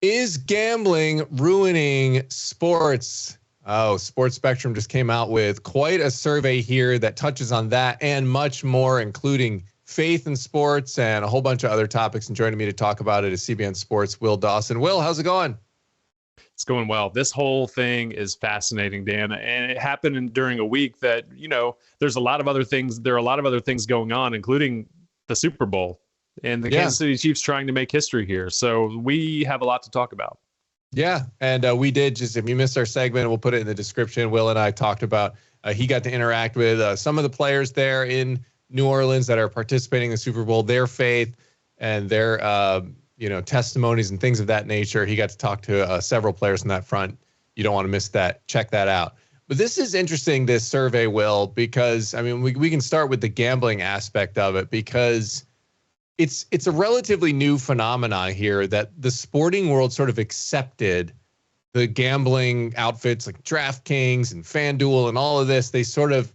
Is gambling ruining sports? Oh, Sports Spectrum just came out with quite a survey here that touches on that and much more, including faith in sports and a whole bunch of other topics. And joining me to talk about it is CBN Sports' Will Dawson. Will, how's it going? It's going well. This whole thing is fascinating, Dan, and it happened during a week that, there's a lot of other things. There are a lot of other things going on, including the Super Bowl and the Kansas City Chiefs trying to make history here. So we have a lot to talk about. Yeah, and we did just, if you missed our segment, we'll put it in the description. Will and I talked about, he got to interact with some of the players there in New Orleans that are participating in the Super Bowl, their faith and their, testimonies and things of that nature. He got to talk to several players on that front. You don't want to miss that. Check that out. But this is interesting, this survey, Will, because, we can start with the gambling aspect of it because it's a relatively new phenomenon here that the sporting world sort of accepted the gambling outfits like DraftKings and FanDuel and all of this. They sort of,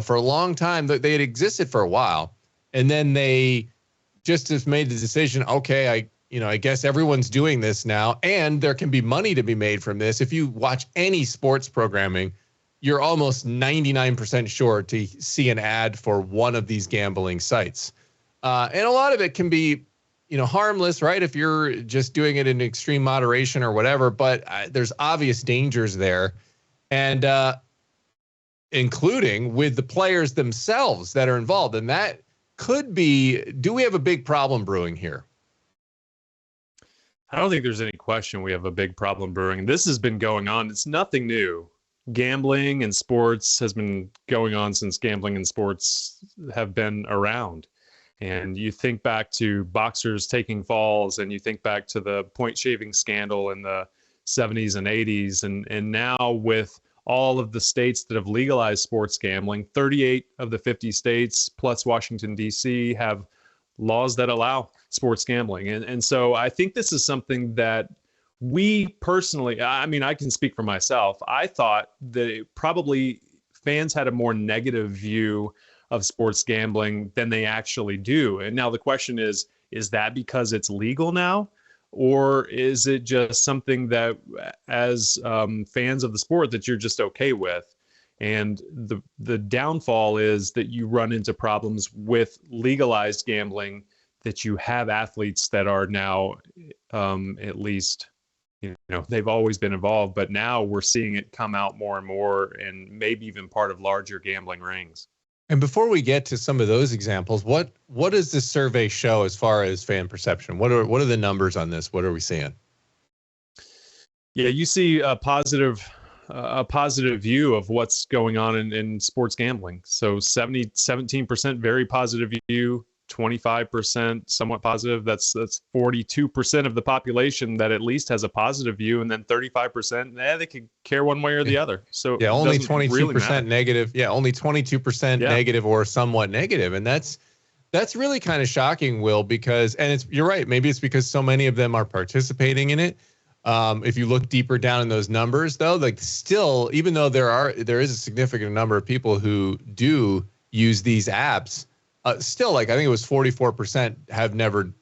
for a long time, they had existed for a while. And then they just made the decision, okay, I guess everyone's doing this now, and there can be money to be made from this. If you watch any sports programming, you're almost 99% sure to see an ad for one of these gambling sites. And a lot of it can be, harmless, right? If you're just doing it in extreme moderation or whatever, but there's obvious dangers there. And including with the players themselves that are involved. And that could be, do we have a big problem brewing here? I don't think there's any question we have a big problem brewing. This has been going on. It's nothing new. Gambling and sports has been going on since gambling and sports have been around. And you think back to boxers taking falls, and you think back to the point shaving scandal in the 70s and 80s. And now with all of the states that have legalized sports gambling, 38 of the 50 states plus Washington, D.C. have laws that allow sports gambling. And so I think this is something that we personally, I can speak for myself. I thought that probably fans had a more negative view of sports gambling than they actually do. And now the question is that because it's legal now? Or is it just something that as fans of the sport that you're just okay with? And the downfall is that you run into problems with legalized gambling, that you have athletes that are now at least, they've always been involved, but now we're seeing it come out more and more, and maybe even part of larger gambling rings. And before we get to some of those examples, what does this survey show as far as fan perception? What are the numbers on this? What are we seeing? Yeah, you see a positive view of what's going on in sports gambling. So 17% very positive view, 25% somewhat positive. That's 42% of the population that at least has a positive view, and then 35% they could care one way or the other. So yeah, only 22% negative. Yeah, only 22% negative or somewhat negative, and that's really kind of shocking, Will, because you're right. Maybe it's because so many of them are participating in it. If you look deeper down in those numbers, though, like still, even though there is a significant number of people who do use these apps. Still, like, I think it was 44% have never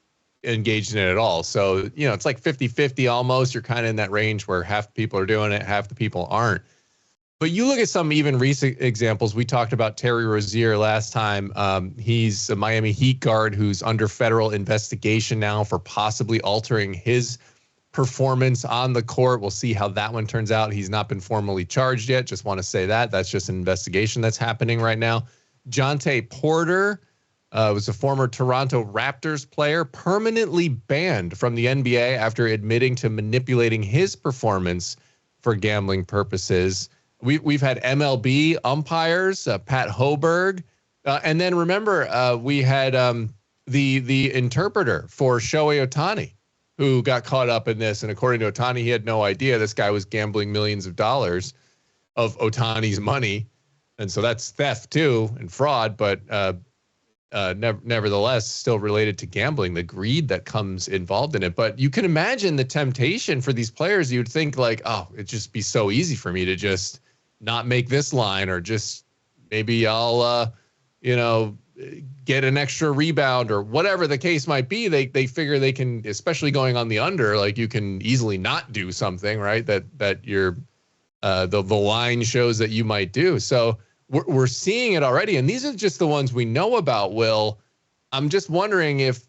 engaged in it at all. So, it's like 50-50 almost. You're kind of in that range where half the people are doing it, half the people aren't. But you look at some even recent examples. We talked about Terry Rozier last time. He's a Miami Heat guard who's under federal investigation now for possibly altering his performance on the court. We'll see how that one turns out. He's not been formally charged yet. Just want to say that's just an investigation that's happening right now. Jonte Porter was a former Toronto Raptors player, permanently banned from the NBA after admitting to manipulating his performance for gambling purposes. We've had MLB umpires, Pat Hoberg, and then remember we had the interpreter for Shohei Ohtani, who got caught up in this. And according to Ohtani, he had no idea this guy was gambling millions of dollars of Ohtani's money, and so that's theft too and fraud, but nevertheless, still related to gambling, the greed that comes involved in it. But you can imagine the temptation for these players. You'd think like, oh, it'd just be so easy for me to just not make this line, or just maybe I'll, get an extra rebound or whatever the case might be. They figure they can, especially going on the under, like you can easily not do something, right? That you're the line shows that you might do. So we're seeing it already, and these are just the ones we know about. Will, I'm just wondering if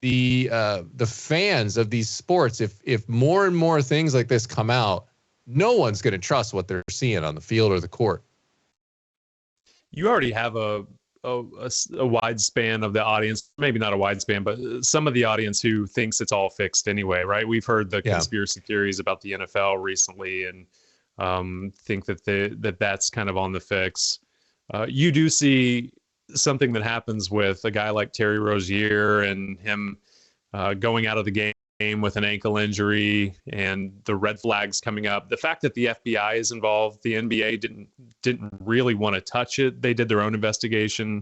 the fans of these sports, if more and more things like this come out, no one's going to trust what they're seeing on the field or the court. You already have a wide span of the audience, maybe not a wide span, but some of the audience who thinks it's all fixed anyway, right? We've heard the conspiracy theories about the NFL recently, and think that that's kind of on the fix. You do see something that happens with a guy like Terry Rozier and him going out of the game with an ankle injury and the red flags coming up. The fact that the FBI is involved, the NBA didn't really want to touch it. They did their own investigation.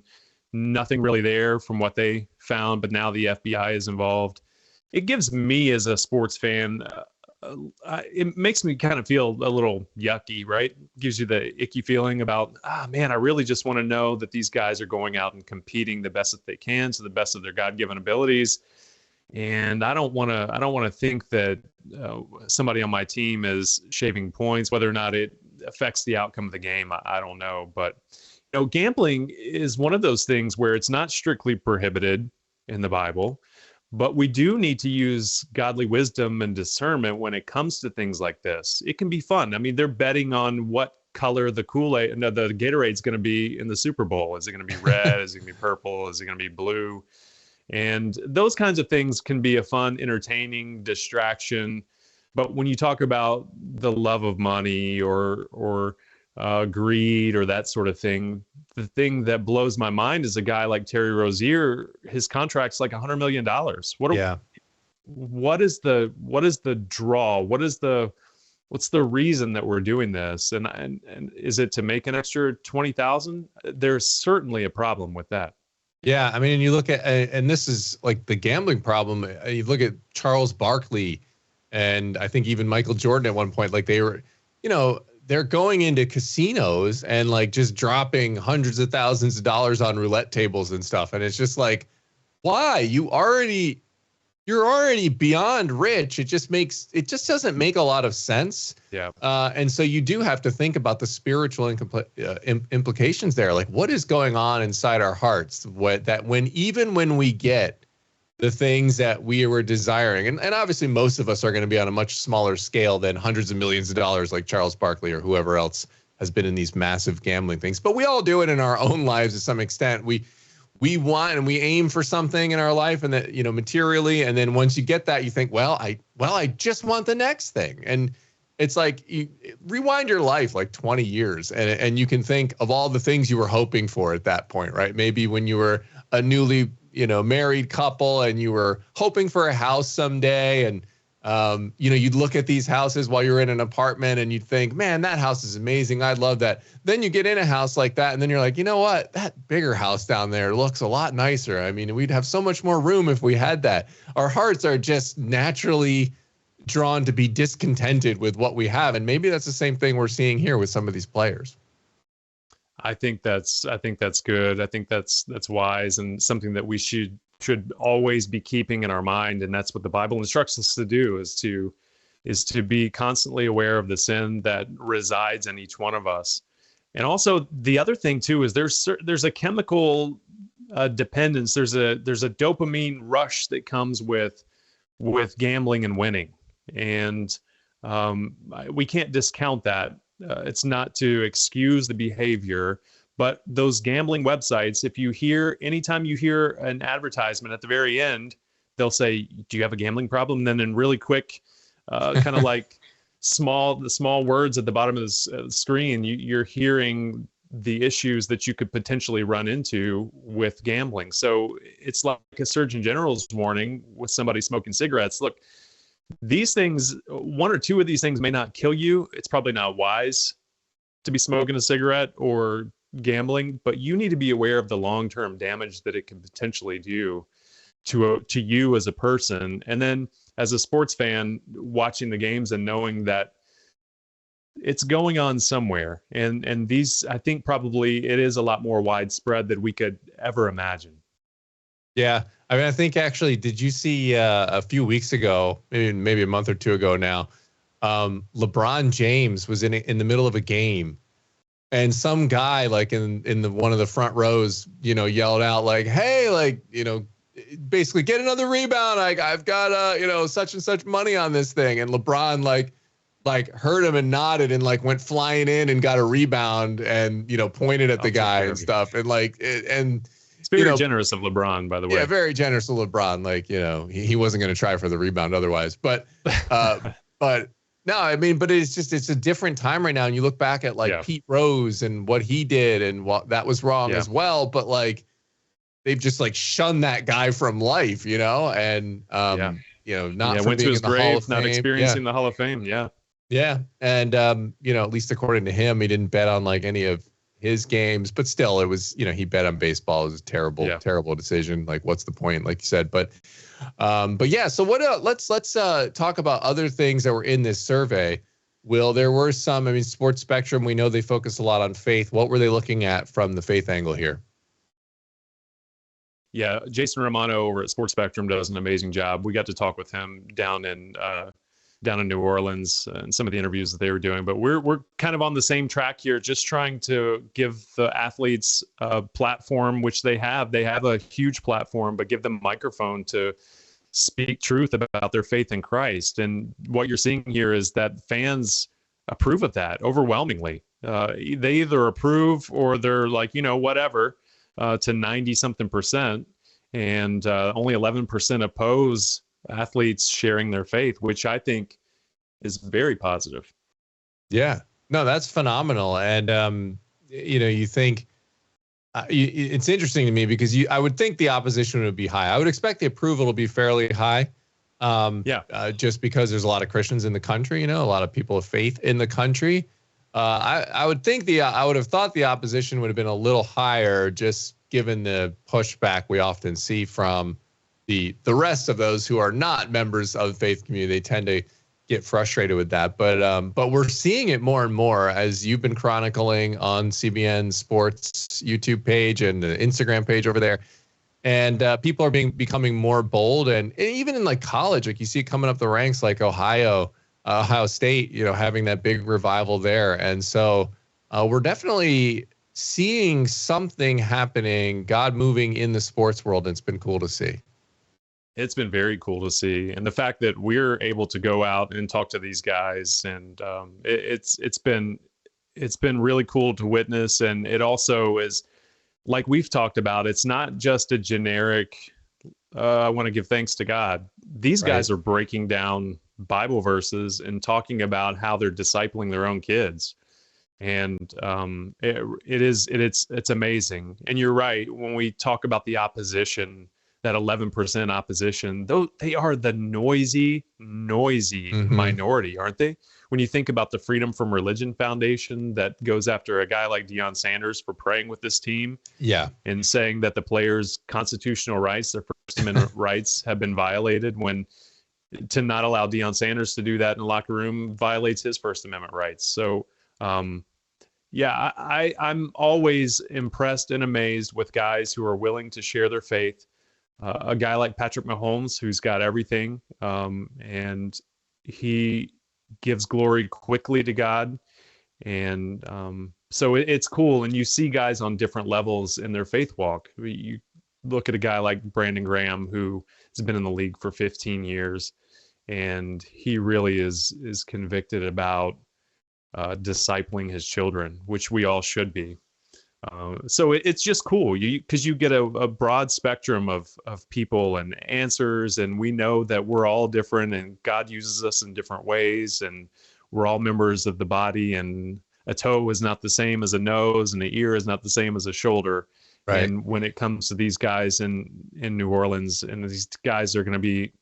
Nothing really there from what they found, but now the FBI is involved. It gives me as a sports fan, it makes me kind of feel a little yucky, right? Gives you the icky feeling about, man, I really just want to know that these guys are going out and competing the best that they can to the best of their God-given abilities. And I don't want to think that somebody on my team is shaving points, whether or not it affects the outcome of the game. I don't know. But, gambling is one of those things where it's not strictly prohibited in the Bible, but we do need to use godly wisdom and discernment when it comes to things like this. It can be fun. I mean, they're betting on what color the Kool-Aid, no, the Gatorade's going to be in the Super Bowl. Is it going to be red? Is it going to be purple? Is it going to be blue? And those kinds of things can be a fun, entertaining distraction. But when you talk about the love of money or greed or that sort of thing, the thing that blows my mind is a guy like Terry Rozier. His contract's like $100 million. What is the draw? What's the reason that we're doing this? And is it to make an extra 20,000? There's certainly a problem with that. Yeah, I mean, you look at, and this is like the gambling problem. You look at Charles Barkley, and I think even Michael Jordan at one point, like they were, they're going into casinos and like just dropping hundreds of thousands of dollars on roulette tables and stuff. And it's just like, why? You're already beyond rich. It just doesn't make a lot of sense. Yeah. And so you do have to think about the spiritual implications there. Like, what is going on inside our hearts? Even when we get the things that we were desiring, and obviously most of us are going to be on a much smaller scale than hundreds of millions of dollars like Charles Barkley or whoever else has been in these massive gambling things. But we all do it in our own lives to some extent. We want and we aim for something in our life, and that, materially. And then once you get that, you think, I just want the next thing. And it's like, you rewind your life like 20 years and you can think of all the things you were hoping for at that point, right? Maybe when you were a newly, married couple and you were hoping for a house someday. And, you'd look at these houses while you're in an apartment and you'd think, man, that house is amazing. I'd love that. Then you get in a house like that and then you're like, you know what? That bigger house down there looks a lot nicer. I mean, we'd have so much more room if we had that. Our hearts are just naturally drawn to be discontented with what we have. And maybe that's the same thing we're seeing here with some of these players. I think that's good. I think that's wise and something that we should always be keeping in our mind. And that's what the Bible instructs us to do, is to be constantly aware of the sin that resides in each one of us. And also the other thing too, is there's a chemical dependence. There's a dopamine rush that comes with gambling and winning. And we can't discount that. It's not to excuse the behavior, but those gambling websites, anytime you hear an advertisement at the very end, they'll say, do you have a gambling problem? And then in really quick, kind of like the small words at the bottom of the screen, you're hearing the issues that you could potentially run into with gambling. So it's like a Surgeon General's warning with somebody smoking cigarettes. Look, these things, one or two of these things may not kill you. It's probably not wise to be smoking a cigarette or gambling, but you need to be aware of the long-term damage that it can potentially do to you as a person. And then as a sports fan, watching the games and knowing that it's going on somewhere. And these, I think probably it is a lot more widespread than we could ever imagine. Yeah. I mean, I think actually, did you see a few weeks ago, maybe a month or two ago now, LeBron James was in the middle of a game, and some guy like in the one of the front rows, yelled out like, "Hey, like, basically get another rebound. I've got such and such money on this thing." And LeBron like heard him and nodded and like went flying in and got a rebound and pointed at the guy and stuff, and it's very generous of LeBron, by the way. Yeah, very generous of LeBron. Like, he wasn't going to try for the rebound otherwise. But but no, I mean, but it's a different time right now. And you look back at like Pete Rose and what he did and what that was wrong as well. But like they've just like shunned that guy from life, and not for went to being his in the Hall of grave, not Fame. experiencing the Hall of Fame. Yeah. Yeah. And at least according to him, he didn't bet on like any of his games, but still it was, he bet on baseball. It was a terrible decision. Like, what's the point? Like you said, but yeah, so what, let's talk about other things that were in this survey. Will, there were some, I mean, Sports Spectrum, we know they focus a lot on faith. What were they looking at from the faith angle here? Yeah. Jason Romano over at Sports Spectrum does an amazing job. We got to talk with him down in New Orleans and some of the interviews that they were doing, but we're kind of on the same track here, just trying to give the athletes a platform, which they have a huge platform, but give them a microphone to speak truth about their faith in Christ. And what you're seeing here is that fans approve of that overwhelmingly. They either approve or they're like, whatever, to 90 something percent, and only 11% oppose athletes sharing their faith, which I think is very positive. Yeah, no, that's phenomenal. And, you think it's interesting to me because I would think the opposition would be high. I would expect the approval to be fairly high. Just because there's a lot of Christians in the country, a lot of people of faith in the country. I would think I would have thought the opposition would have been a little higher, just given the pushback we often see from the rest of those who are not members of the faith community. They tend to get frustrated with that, but we're seeing it more and more, as you've been chronicling on CBN Sports YouTube page and the Instagram page over there. And people are becoming more bold, and even in like college, like you see it coming up the ranks, like Ohio State, having that big revival there. And so we're definitely seeing something happening, God moving in the sports world. And it's been cool to see. It's been very cool to see. And the fact that we're able to go out and talk to these guys, and it's been really cool to witness. And it also is, like we've talked about, it's not just a generic, I want to give thanks to God. These guys are breaking down Bible verses and talking about how they're discipling their own kids. And it's amazing. And you're right. When we talk about the opposition, that 11% opposition, though, they are the noisy minority, aren't they? When you think about the Freedom from Religion Foundation that goes after a guy like Deion Sanders for praying with this team, and saying that the players' constitutional rights, their First Amendment rights, have been violated, when to not allow Deion Sanders to do that in the locker room violates his First Amendment rights. So, I'm always impressed and amazed with guys who are willing to share their faith. A guy like Patrick Mahomes, who's got everything, and he gives glory quickly to God. And so it's cool. And you see guys on different levels in their faith walk. You look at a guy like Brandon Graham, who has been in the league for 15 years, and he really is convicted about discipling his children, which we all should be. So it's just cool, because you get a broad spectrum of people and answers, and we know that we're all different, and God uses us in different ways, and we're all members of the body, and a toe is not the same as a nose, and an ear is not the same as a shoulder. Right. And when it comes to these guys in New Orleans, and these guys are going to be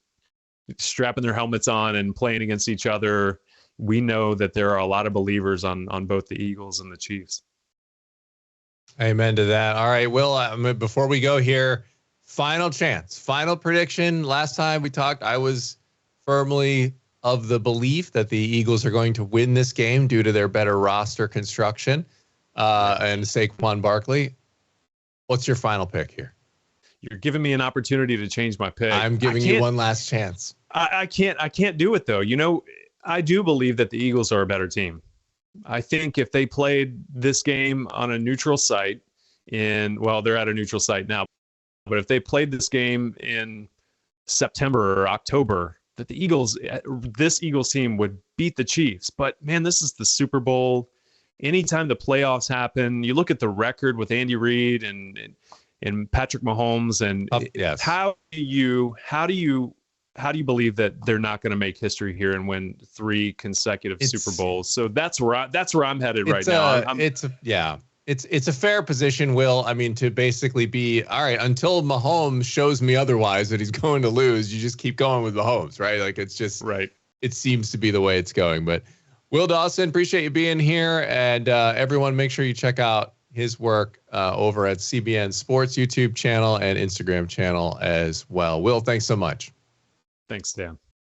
strapping their helmets on and playing against each other, we know that there are a lot of believers on both the Eagles and the Chiefs. Amen to that. All right, Will, before we go here, final chance, final prediction. Last time we talked, I was firmly of the belief that the Eagles are going to win this game due to their better roster construction and Saquon Barkley. What's your final pick here? You're giving me an opportunity to change my pick. I'm giving you one last chance. I can't do it, though. You know, I do believe that the Eagles are a better team. I think if they played this game on a neutral site they're at a neutral site now, but if they played this game in September or October, that this Eagles team would beat the Chiefs. But man, this is the Super Bowl. Anytime the playoffs happen, you look at the record with Andy Reid and Patrick Mahomes, and yes. How do you believe that they're not going to make history here and win 3 consecutive Super Bowls? So that's where I'm headed right now. It's a fair position, Will. I mean, to basically be all right until Mahomes shows me otherwise that he's going to lose. You just keep going with Mahomes, right? Like it's just right. It seems to be the way it's going. But Will Dawson, appreciate you being here, and everyone, make sure you check out his work over at CBN Sports YouTube channel and Instagram channel as well. Will, thanks so much. Thanks, Dan.